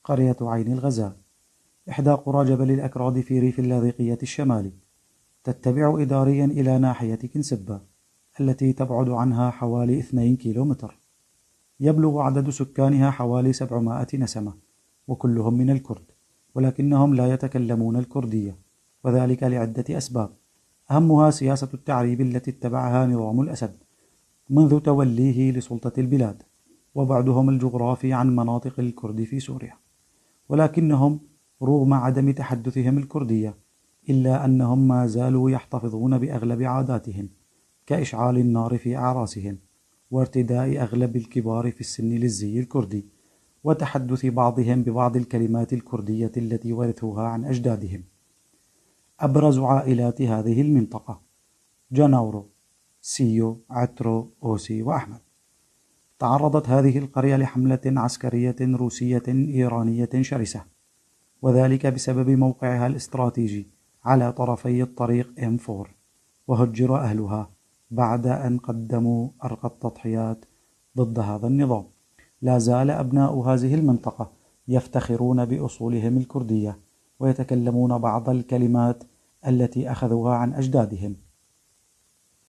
قرية عين الغزال، إحدى قرى جبل الأكراد في ريف اللاذقية الشمالي، تتبع إداريا إلى ناحية كنسبة التي تبعد عنها حوالي 2 كيلومتر. يبلغ عدد سكانها حوالي 700 نسمة، وكلهم من الكرد، ولكنهم لا يتكلمون الكردية، وذلك لعدة أسباب، أهمها سياسة التعريب التي اتبعها نظام الأسد منذ توليه لسلطة البلاد، وبعدهم الجغرافي عن مناطق الكرد في سوريا. ولكنهم رغم عدم تحدثهم الكردية إلا أنهم ما زالوا يحتفظون بأغلب عاداتهم، كإشعال النار في أعراسهم، وارتداء أغلب الكبار في السن للزي الكردي، وتحدث بعضهم ببعض الكلمات الكردية التي ورثوها عن أجدادهم. أبرز عائلات هذه المنطقة: جناورو، سيو، عترو، أوسي، وأحمد. تعرضت هذه القرية لحملة عسكرية روسية إيرانية شرسة، وذلك بسبب موقعها الاستراتيجي على طرفي الطريق M4، وهجر أهلها بعد أن قدموا أرقى التضحيات ضد هذا النظام. لا زال أبناء هذه المنطقة يفتخرون بأصولهم الكردية، ويتكلمون بعض الكلمات التي أخذوها عن أجدادهم،